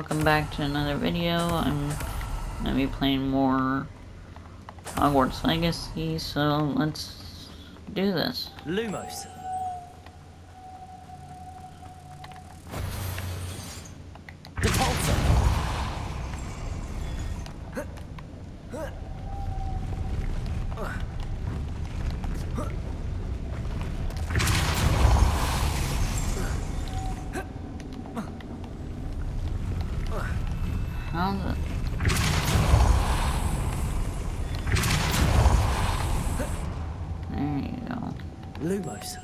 Welcome back to another video. I'm gonna be playing more Hogwarts Legacy, so let's do this. Lumos. Depulso. How's it? There you go. Lumos.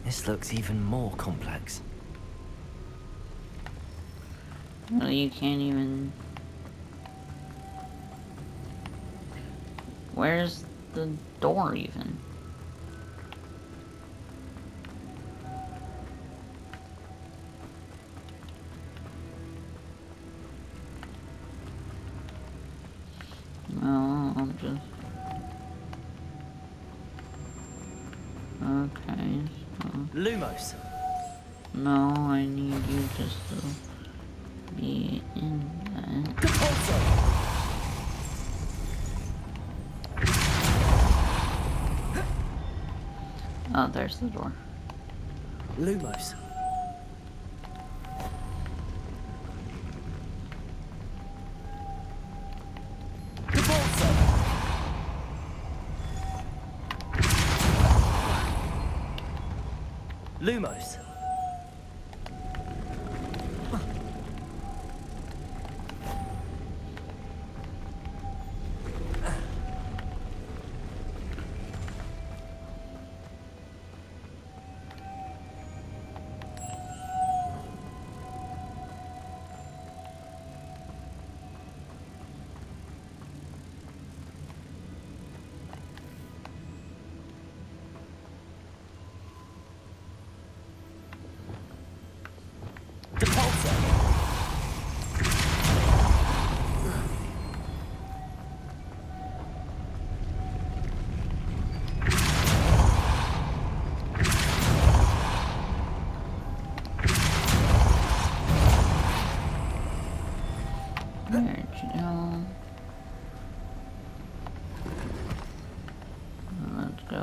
This looks even more complex. Well, you can't even... Where's the door even? No, I'll just... Okay, so... Lumos. No, I need you just to be in that. Depulso. Oh, there's the door. Lumos. Depulso. Lumos. Depulso. Where'd you go? Let's go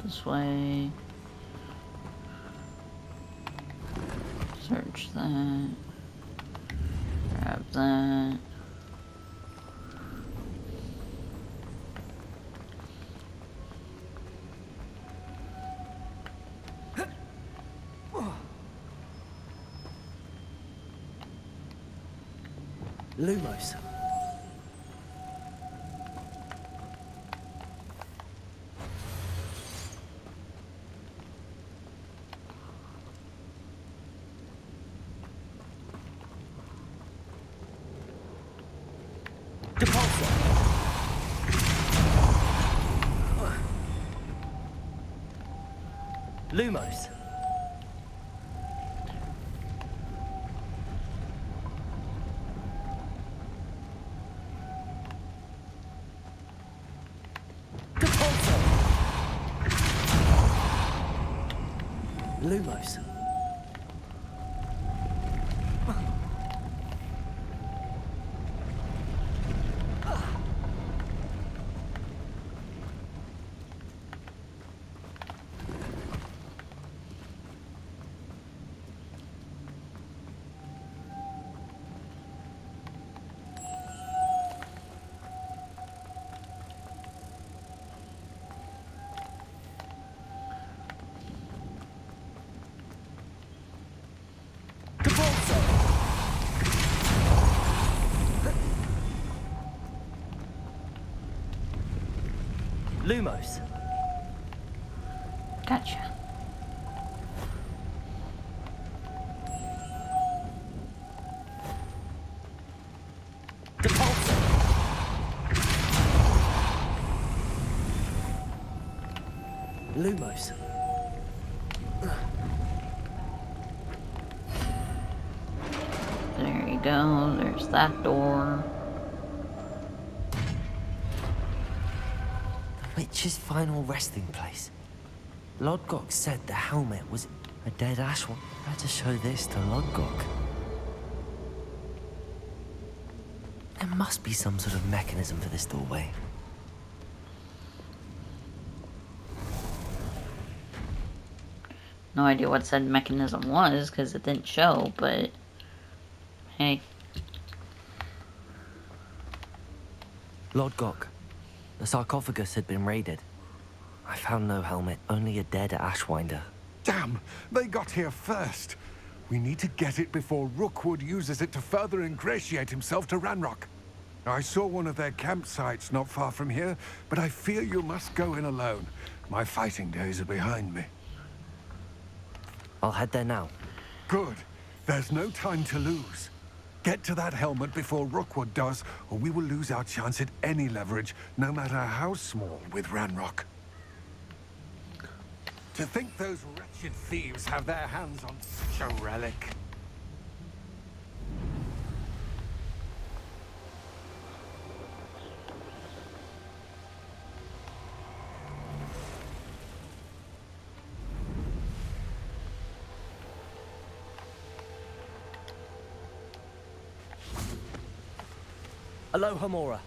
this way. Search that. Grab that. Lumos. Depulso. Lumos. Depulso. Lumos. Depulso. Lumos. Gotcha. Depulso. Lumos. There you go. There's that door. The witch's final resting place. Lodgok said the helmet was a dead ash one. Better show this to Lodgok. There must be some sort of mechanism for this doorway. No idea what said mechanism was, because it didn't show, but hey. Lodgok, the sarcophagus had been raided. I found no helmet, only a dead ashwinder. Damn! They got here first. We need to get it before Rookwood uses it to further ingratiate himself to Ranrock. I saw one of their campsites not far from here, but I fear you must go in alone. My fighting days are behind me. I'll head there now. Good. There's no time to lose. Get to that helmet before Rookwood does, or we will lose our chance at any leverage, no matter how small, with Ranrock. To think those wretched thieves have their hands on such a relic. Aloha Mora.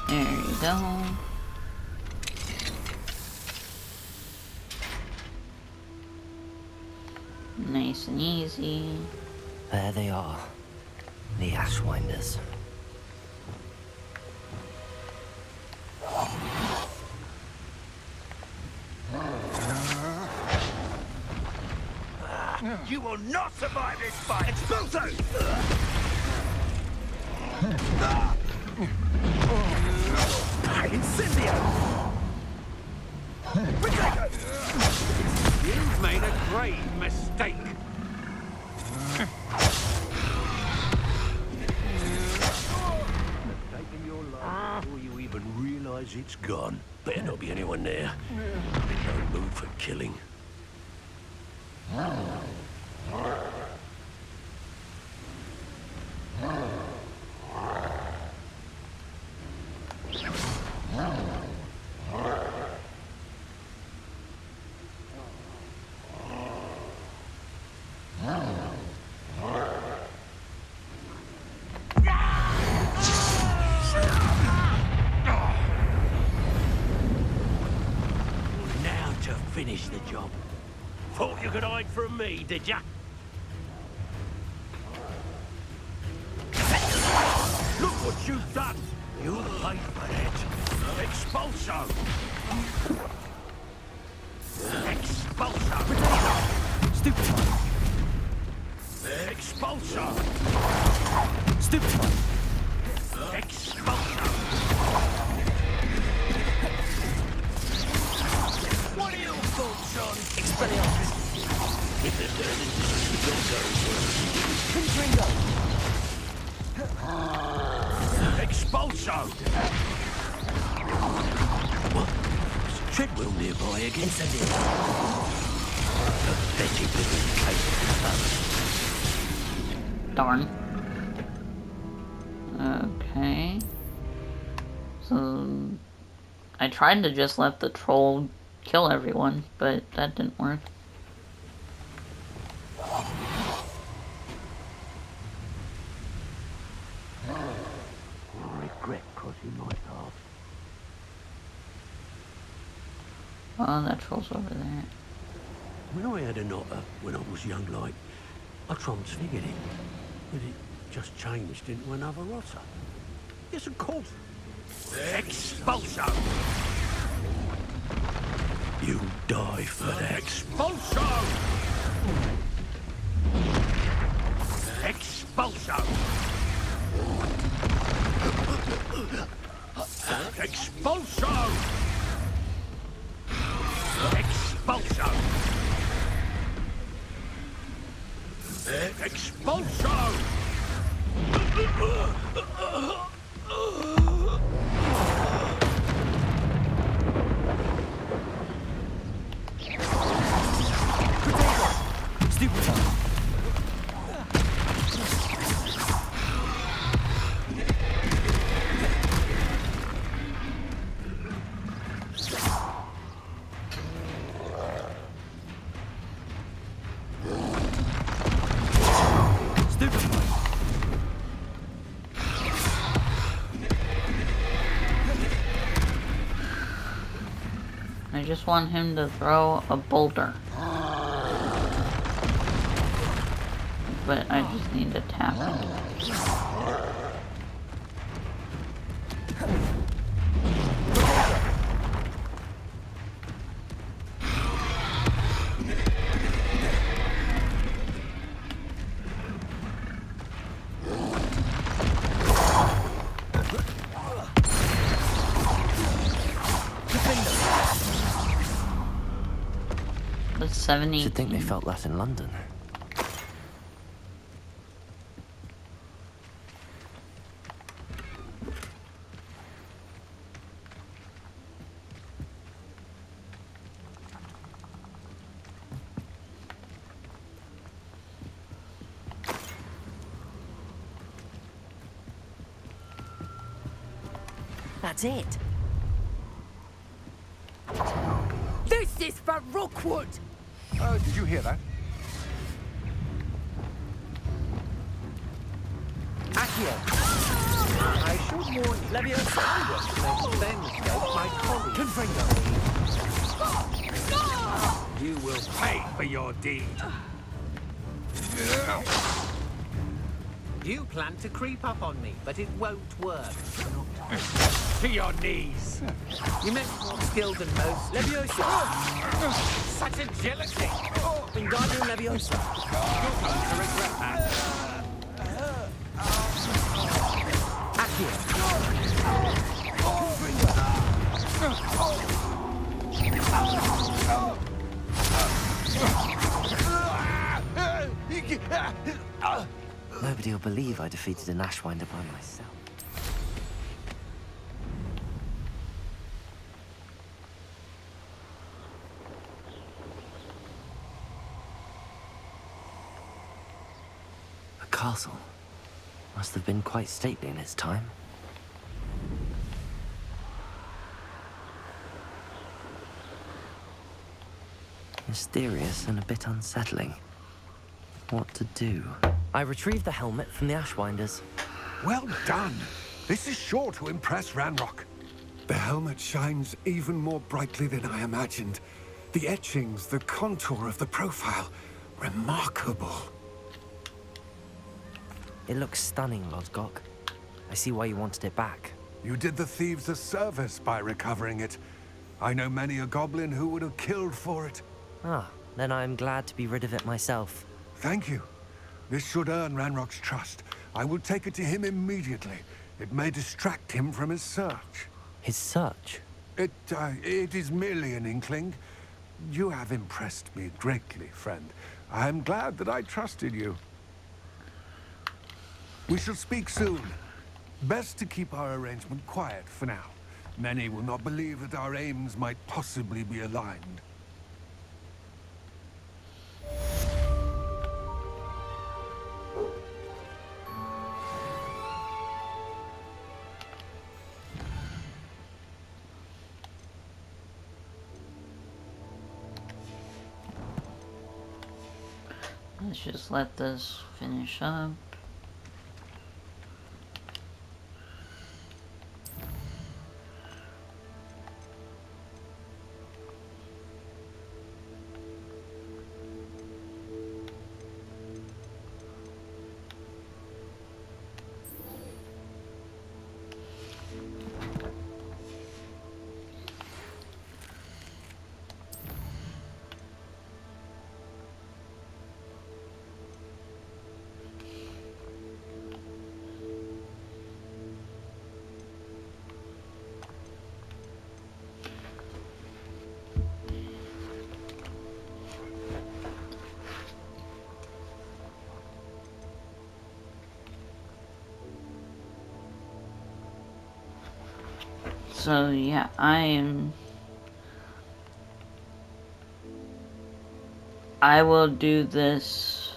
There you go. Nice and easy. There they are. The ashwinders. You will not survive this fight! Expulso! Incendio! You've made a grave mistake! Taking your life before you even realize it's gone. Better not be anyone there. I'm in no mood for killing. Now to finish the job. Thought you could hide from me, did ya? Look what you've done! You'll pay for that. Expulso! Expulso! Stupid. Expulso! Stupid. Expulso! What are your thoughts on Expelliarmus? Expulso! What? Treadwell nearby again? Incendio. Pathetic little cake. Darn. Okay. So I tried to just let the troll kill everyone, but that didn't work. Regret crossing my path. Oh, that troll's over there. When I had a knotter when I was young like, I transfigured it. But it just changed into another rotter. Yes, of course. Expulso! You die for that. Expulso! Expulso! Expulso! Expulso! Expulso! Stupefy. I just want him to throw a boulder. But I just need to tap him. That's 70. Should think they felt that in London. That's it. This is for Rookwood! Did you hear that? Accio. I should warn Leviosa. I won't make the same mistake my colleague. Confringo. You will pay for your deed. You plan to creep up on me, but it won't work. To your knees. You meant more skilled than most. Leviosa. Such agility. Wingardium Leviosa. You're going to regret that. Accio. Nobody will believe I defeated an Ashwinder by myself. A castle. Must have been quite stately in its time. Mysterious and a bit unsettling. What to do? I retrieved the helmet from the Ashwinders. Well done. This is sure to impress Ranrock. The helmet shines even more brightly than I imagined. The etchings, the contour of the profile. Remarkable. It looks stunning, Lodgok. I see why you wanted it back. You did the thieves a service by recovering it. I know many a goblin who would have killed for it. Ah, then I'm glad to be rid of it myself. Thank you. This should earn Ranrock's trust. I will take it to him immediately. It may distract him from his search. His search? It is merely an inkling. You have impressed me greatly, friend. I am glad that I trusted you. We shall speak soon. Best to keep our arrangement quiet for now. Many will not believe that our aims might possibly be aligned. Let's just let this finish up. So yeah, I I will do this.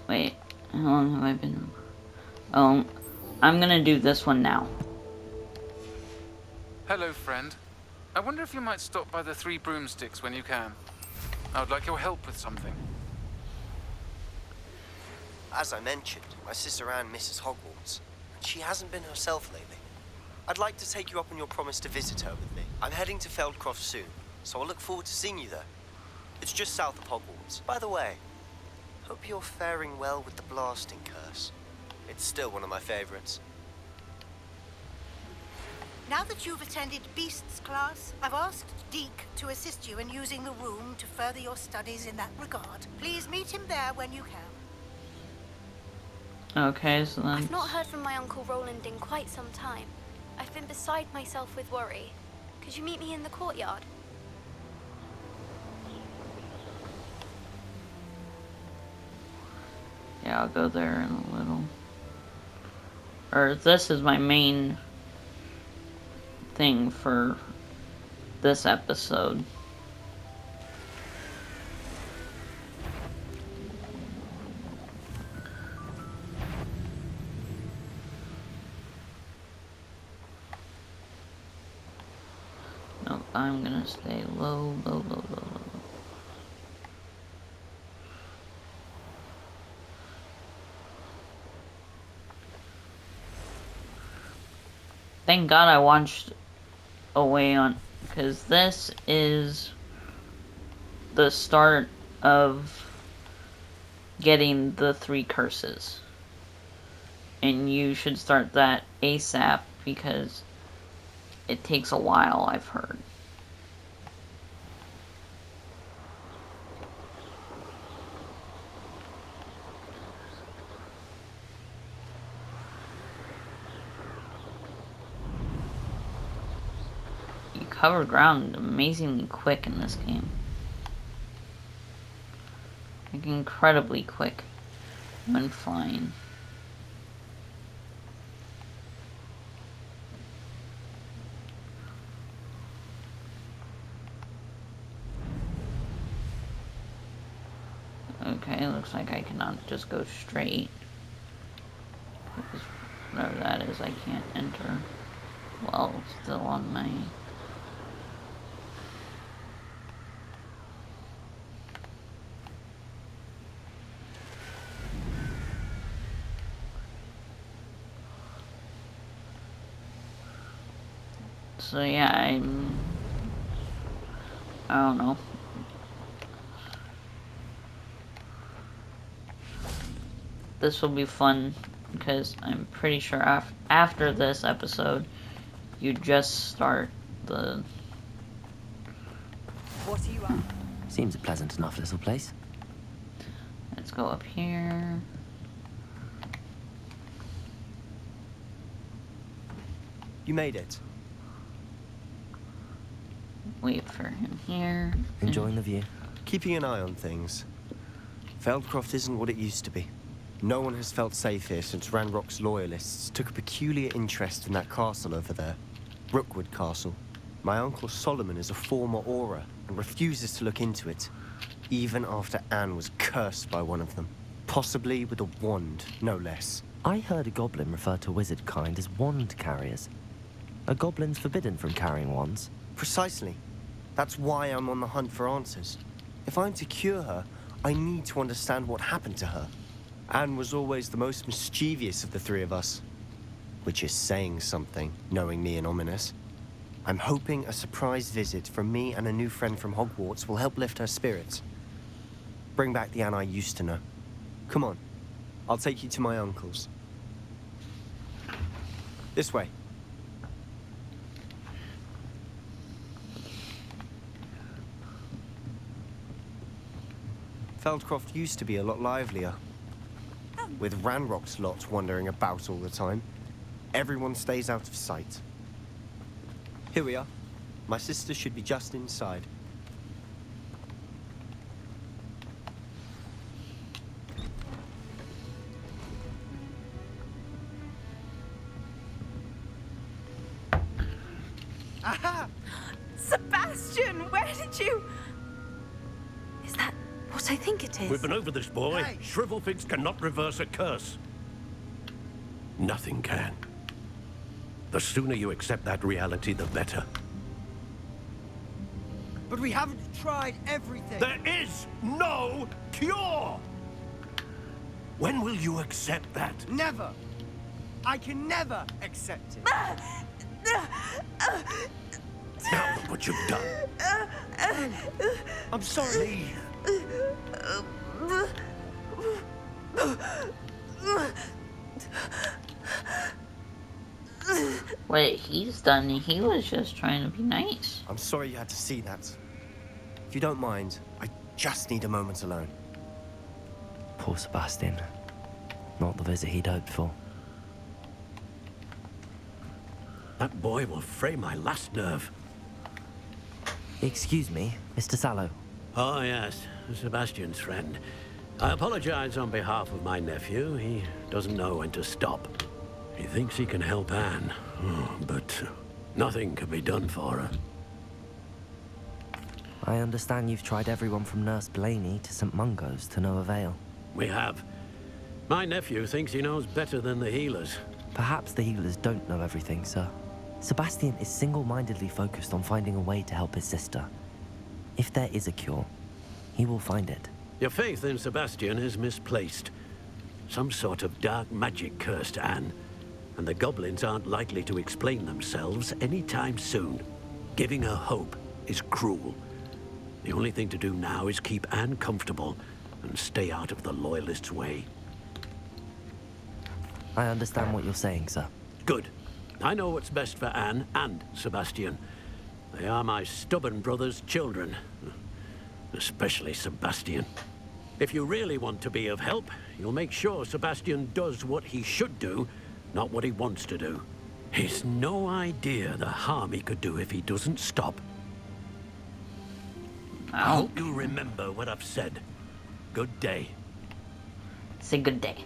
Wait, how long have I been? Oh, I'm gonna do this one now. Hello, friend. I wonder if you might stop by the Three Broomsticks when you can. I would like your help with something. As I mentioned, my sister Anne misses Hogwarts, and she hasn't been herself lately. I'd like to take you up on your promise to visit her with me. I'm heading to Feldcroft soon, so I'll look forward to seeing you there. It's just south of Hogwarts. By the way, hope you're faring well with the blasting curse. It's still one of my favorites. Now that you've attended Beasts class, I've asked Deke to assist you in using the room to further your studies in that regard. Please meet him there when you can. Okay, so then... I've not heard from my Uncle Roland in quite some time. I've been beside myself with worry. Could you meet me in the courtyard? Yeah, I'll go there in a little. Or this is my main thing for this episode. Nope, I'm gonna stay low, low, low, low, low. Thank God I watched away on, because this is the start of getting the 3 curses. And you should start that ASAP because it takes a while, I've heard. You cover ground amazingly quick in this game. Like incredibly quick when flying. Okay, looks like I cannot just go straight. Whatever that is, I can't enter. Well, still on my... So yeah, I don't know. This will be fun because I'm pretty sure after this episode, you just start the... What are you up? Seems a pleasant enough little place. Let's go up here. You made it. Wait for him here. Enjoying the view. Keeping an eye on things. Feldcroft isn't what it used to be. No one has felt safe here since Ranrock's loyalists took a peculiar interest in that castle over there. Rookwood Castle. My Uncle Solomon is a former Auror and refuses to look into it, even after Anne was cursed by one of them. Possibly with a wand, no less. I heard a goblin refer to wizard kind as wand carriers. Are goblins forbidden from carrying wands? Precisely. That's why I'm on the hunt for answers. If I'm to cure her, I need to understand what happened to her. Anne was always the most mischievous of the 3 of us. Which is saying something, knowing me and Ominous. I'm hoping a surprise visit from me and a new friend from Hogwarts will help lift her spirits. Bring back the Anne I used to know. Come on, I'll take you to my uncle's. This way. Feldcroft used to be a lot livelier. With Ranrock's lot wandering about all the time, everyone stays out of sight. Here we are. My sister should be just inside. Aha! Sebastian, where did you... Is that what I think it is. We've been over this, boy. Hey. Shrivelfigs cannot reverse a curse. Nothing can. The sooner you accept that reality, the better. But we haven't tried everything. There is no cure! When will you accept that? Never. I can never accept it. Now look what you've done. I'm sorry. What he's done, he was just trying to be nice. I'm sorry you had to see that. If you don't mind, I just need a moment alone. Poor Sebastian. Not the visit he'd hoped for. That boy will fray my last nerve. Excuse me, Mr. Sallow. Oh, yes, Sebastian's friend. I apologize on behalf of my nephew. He doesn't know when to stop. He thinks he can help Anne, but nothing can be done for her. I understand you've tried everyone from Nurse Blaney to St. Mungo's to no avail. We have. My nephew thinks he knows better than the healers. Perhaps the healers don't know everything, sir. Sebastian is single-mindedly focused on finding a way to help his sister. If there is a cure, he will find it. Your faith in Sebastian is misplaced. Some sort of dark magic cursed Anne, and the goblins aren't likely to explain themselves anytime soon. Giving her hope is cruel. The only thing to do now is keep Anne comfortable and stay out of the Loyalists' way. I understand what you're saying, sir. Good. I know what's best for Anne and Sebastian. They are my stubborn brother's children. Especially Sebastian. If you really want to be of help, you'll make sure Sebastian does what he should do, not what he wants to do. He's no idea the harm he could do if he doesn't stop. I hope you'll remember what I've said. Good day. Say good day.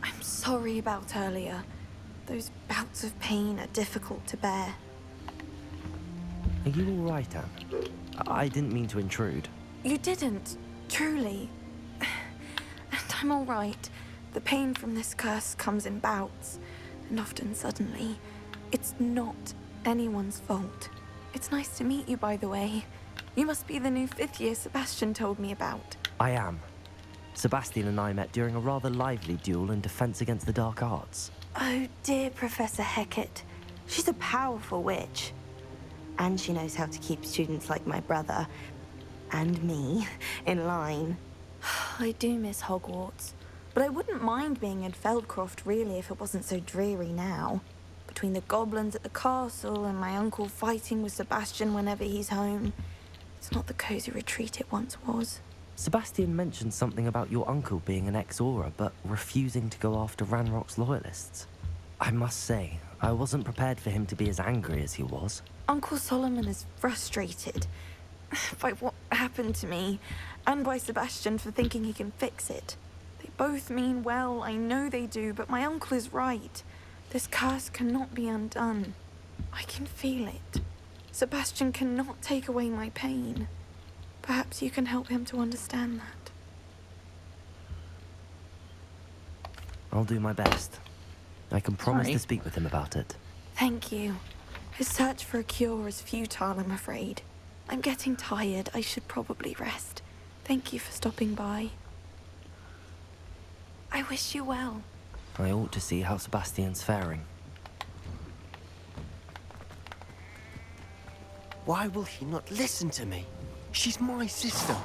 I'm sorry about earlier. Those bouts of pain are difficult to bear. Are you all right, Anne? I didn't mean to intrude. You didn't, truly. And I'm all right. The pain from this curse comes in bouts, and often suddenly. It's not anyone's fault. It's nice to meet you, by the way. You must be the new 5th year Sebastian told me about. I am. Sebastian and I met during a rather lively duel in defense against the dark arts. Oh, dear Professor Hecat. She's a powerful witch. And she knows how to keep students like my brother, and me, in line. I do miss Hogwarts, but I wouldn't mind being in Feldcroft, really, if it wasn't so dreary now. Between the goblins at the castle and my uncle fighting with Sebastian whenever he's home, it's not the cozy retreat it once was. Sebastian mentioned something about your uncle being an ex-Auror, but refusing to go after Ranrock's loyalists. I must say, I wasn't prepared for him to be as angry as he was. Uncle Solomon is frustrated by what happened to me, and by Sebastian for thinking he can fix it. They both mean well, I know they do, but my uncle is right. This curse cannot be undone. I can feel it. Sebastian cannot take away my pain. Perhaps you can help him to understand that. I'll do my best. I can promise to speak with him about it. Thank you. His search for a cure is futile, I'm afraid. I'm getting tired. I should probably rest. Thank you for stopping by. I wish you well. I ought to see how Sebastian's faring. Why will he not listen to me? She's my sister.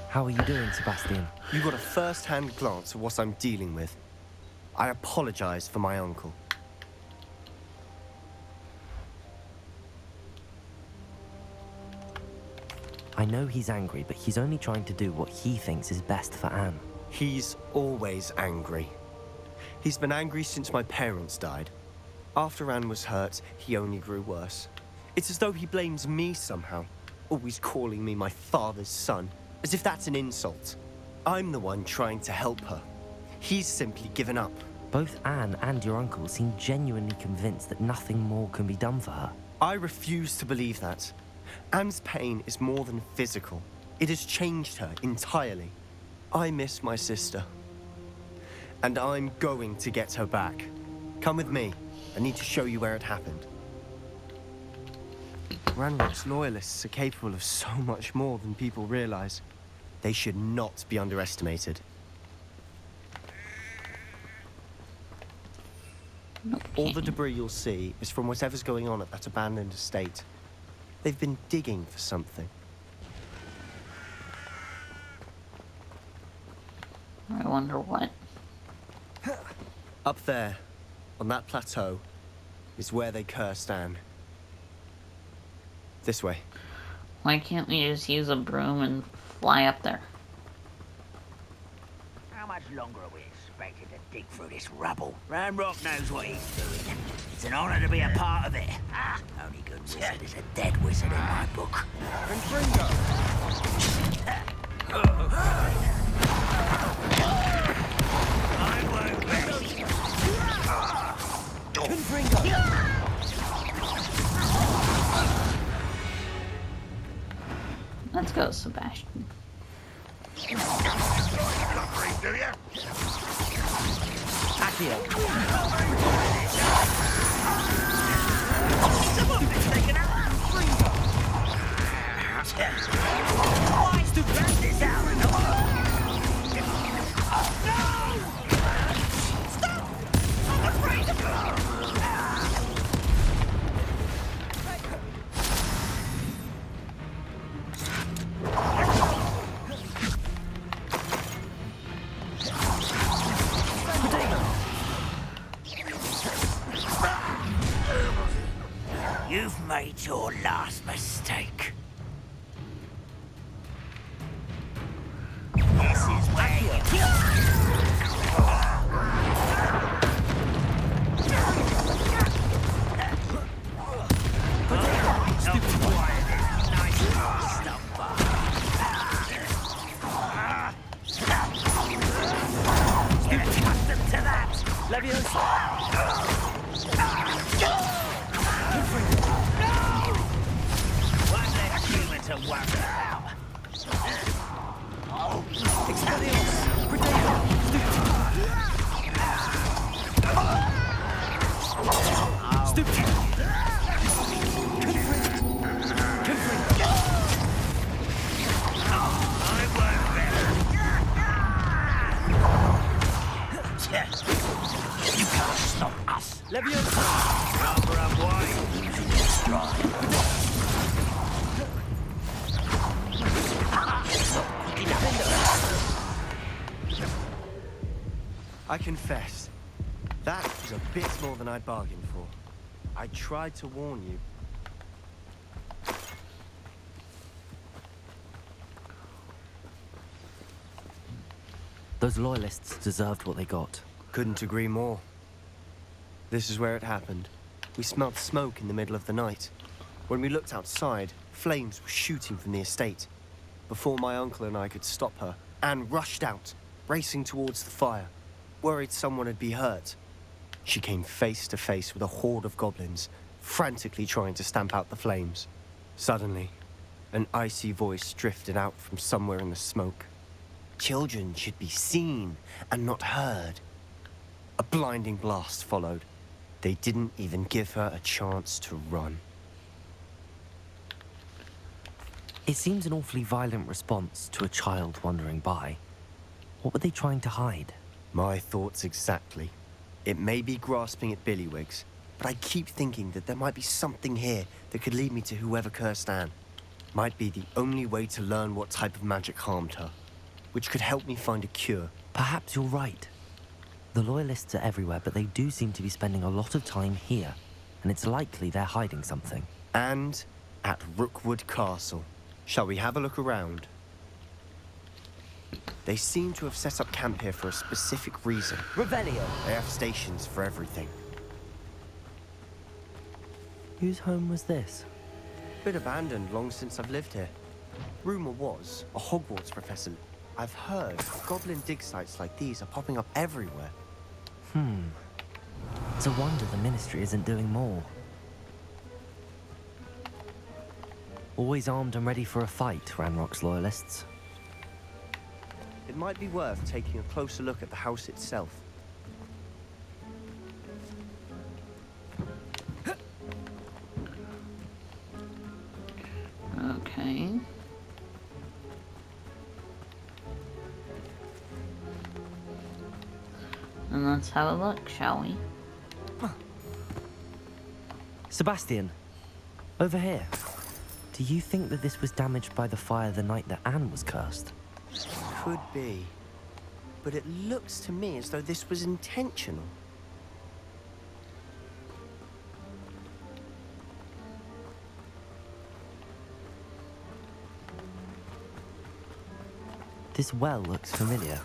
How are you doing, Sebastian? You got a first-hand glance at what I'm dealing with. I apologize for my uncle. I know he's angry, but he's only trying to do what he thinks is best for Anne. He's always angry. He's been angry since my parents died. After Anne was hurt, he only grew worse. It's as though he blames me somehow, always calling me my father's son, as if that's an insult. I'm the one trying to help her. He's simply given up. Both Anne and your uncle seem genuinely convinced that nothing more can be done for her. I refuse to believe that. Anne's pain is more than physical. It has changed her entirely. I miss my sister. And I'm going to get her back. Come with me. I need to show you where it happened. Ranrock's loyalists are capable of so much more than people realize. They should not be underestimated. Okay. All the debris you'll see is from whatever's going on at that abandoned estate. They've been digging for something. I wonder what. Up there, on that plateau, is where they cursed Anne. This way. Why can't we just use a broom and fly up there? How much longer are we expected to dig through this rubble? Ranrock knows what he's doing. It's an honor to be a part of it. Only good wizard is a dead wizard in my book. I won't rest. Let's go, Sebastian. Why's to grab this out? You've made your last mistake. This is where you... You can't stop us. Cover up wide, losing your stride. I confess, that was a bit more than I'd bargained for. I tried to warn you. Those loyalists deserved what they got. Couldn't agree more. This is where it happened. We smelled smoke in the middle of the night. When we looked outside, flames were shooting from the estate. Before my uncle and I could stop her, Anne rushed out, racing towards the fire, worried someone had been hurt. She came face to face with a horde of goblins, frantically trying to stamp out the flames. Suddenly, an icy voice drifted out from somewhere in the smoke. Children should be seen and not heard. A blinding blast followed. They didn't even give her a chance to run. It seems an awfully violent response to a child wandering by. What were they trying to hide? My thoughts exactly. It may be grasping at Billywigs, but I keep thinking that there might be something here that could lead me to whoever cursed Anne. Might be the only way to learn what type of magic harmed her, which could help me find a cure. Perhaps you're right. The Loyalists are everywhere, but they do seem to be spending a lot of time here, and it's likely they're hiding something. And at Rookwood Castle. Shall we have a look around? They seem to have set up camp here for a specific reason. Revelio! They have stations for everything. Whose home was this? Been abandoned long since I've lived here. Rumor was, a Hogwarts professor. I've heard goblin dig sites like these are popping up everywhere. It's a wonder the Ministry isn't doing more. Always armed and ready for a fight, Ranrock's loyalists. It might be worth taking a closer look at the house itself. Okay. And let's have a look, shall we? Sebastian, over here. Do you think that this was damaged by the fire the night that Anne was cursed? Could be. But it looks to me as though this was intentional. This well looks familiar.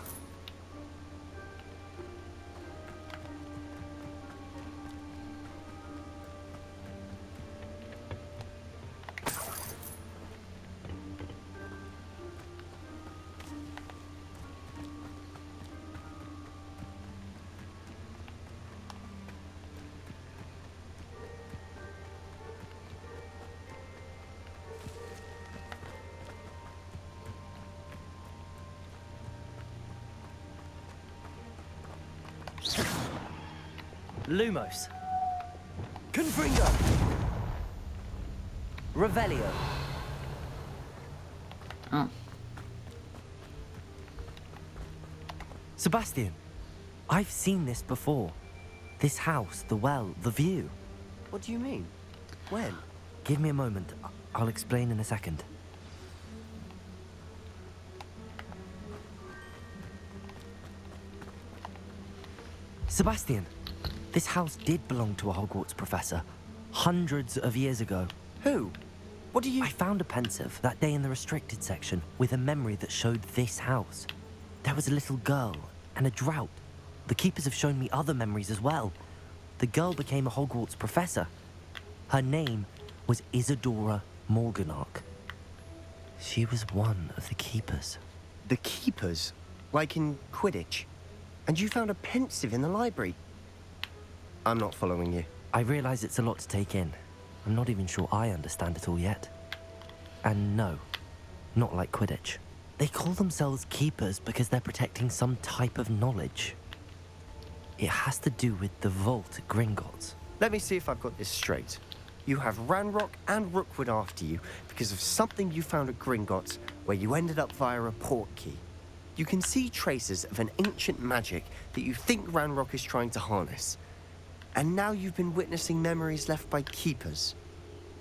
Lumos. Confringo! Revelio. Oh. Sebastian, I've seen this before. This house, the well, the view. What do you mean? When? Give me a moment. I'll explain in a second. Sebastian, this house did belong to a Hogwarts professor, hundreds of years ago. Who? What do you... I found a pensive that day in the restricted section with a memory that showed this house. There was a little girl and a drought. The keepers have shown me other memories as well. The girl became a Hogwarts professor. Her name was Isadora Morganach. She was one of the keepers. The keepers? Like in Quidditch? And you found a pensive in the library? I'm not following you. I realize it's a lot to take in. I'm not even sure I understand it all yet. And no, not like Quidditch. They call themselves keepers because they're protecting some type of knowledge. It has to do with the vault at Gringotts. Let me see if I've got this straight. You have Ranrock and Rookwood after you because of something you found at Gringotts where you ended up via a port key. You can see traces of an ancient magic that you think Ranrock is trying to harness. And now you've been witnessing memories left by keepers.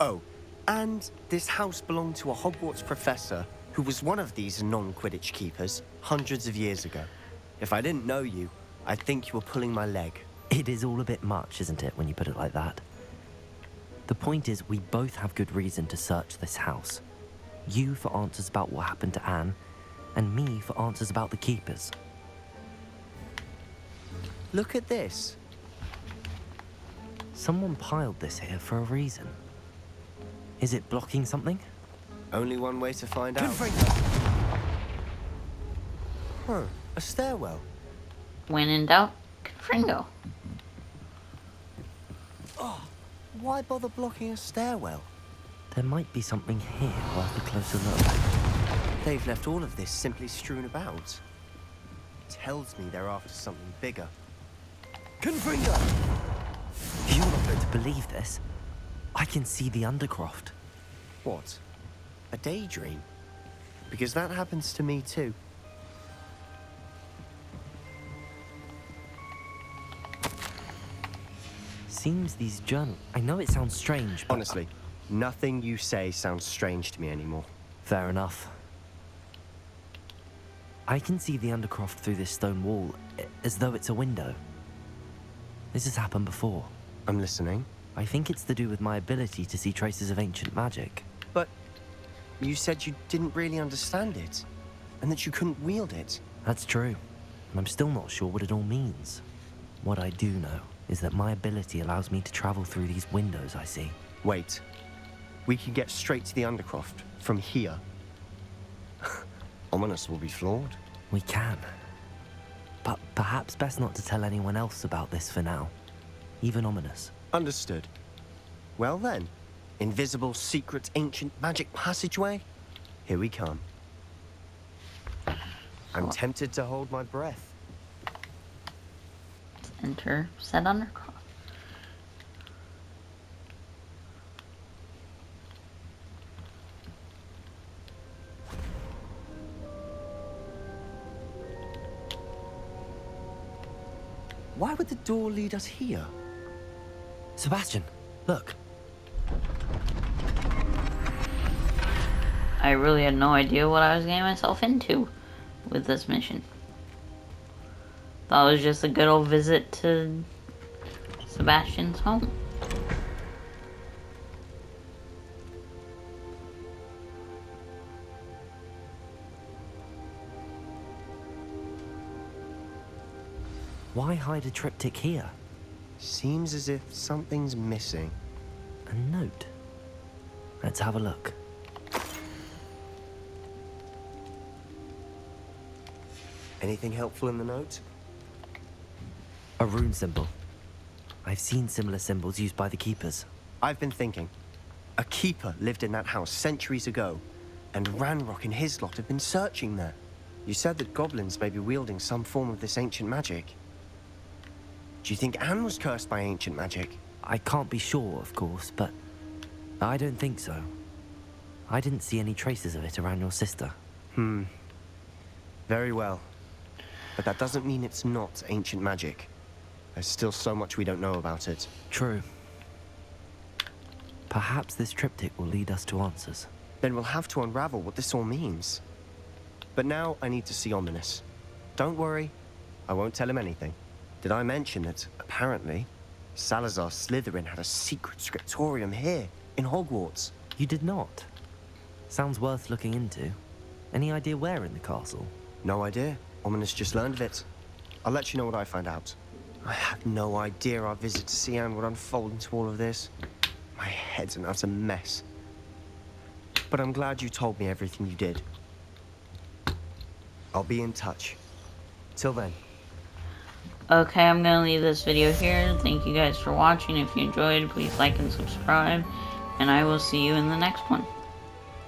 Oh, and this house belonged to a Hogwarts professor who was one of these non-Quidditch keepers hundreds of years ago. If I didn't know you, I'd think you were pulling my leg. It is all a bit much, isn't it, when you put it like that? The point is, we both have good reason to search this house. You for answers about what happened to Anne, and me for answers about the keepers. Look at this. Someone piled this here for a reason. Is it blocking something? Only one way to find out. Huh, a stairwell. When in doubt, Confringo. Oh, why bother blocking a stairwell? There might be something here worth a closer look. They've left all of this simply strewn about. Tells me they're after something bigger. Confringo! You're not going to believe this. I can see the Undercroft. What? A daydream? Because that happens to me too. Seems these journals... I know it sounds strange, but... Honestly, nothing you say sounds strange to me anymore. Fair enough. I can see the Undercroft through this stone wall, as though it's a window. This has happened before. I'm listening. I think it's to do with my ability to see traces of ancient magic. But you said you didn't really understand it, and that you couldn't wield it. That's true. And I'm still not sure what it all means. What I do know is that my ability allows me to travel through these windows I see. Wait. We can get straight to the Undercroft from here. Ominous will be flawed. We can. But perhaps best not to tell anyone else about this for now. Even Ominous. Understood. Well then, Invisible, secret, ancient magic passageway? Here we come. I'm tempted to hold my breath. Let's enter set undercroft. Why would the door lead us here? Sebastian, look. I really had no idea what I was getting myself into with this mission. Thought it was just a good old visit to Sebastian's home. Why hide a triptych here? Seems as if something's missing. A note. Let's have a look. Anything helpful in the note? A rune symbol. I've seen similar symbols used by the keepers. I've been thinking. A keeper lived in that house centuries ago, and Ranrock and his lot have been searching there. You said that goblins may be wielding some form of this ancient magic. Do you think Anne was cursed by ancient magic? I can't be sure, of course, but I don't think so. I didn't see any traces of it around your sister. Very well. But that doesn't mean it's not ancient magic. There's still so much we don't know about it. True. Perhaps this triptych will lead us to answers. Then we'll have to unravel what this all means. But now I need to see Ominous. Don't worry, I won't tell him anything. Did I mention that, apparently, Salazar Slytherin had a secret scriptorium here, in Hogwarts? You did not? Sounds worth looking into. Any idea where in the castle? No idea. Ominous just learned of it. I'll let you know what I find out. I had no idea our visit to see Anne would unfold into all of this. My head's an utter mess. But I'm glad you told me everything you did. I'll be in touch. Till then. Okay, I'm gonna leave this video here. Thank you guys for watching. If you enjoyed, please like and subscribe. And I will see you in the next one.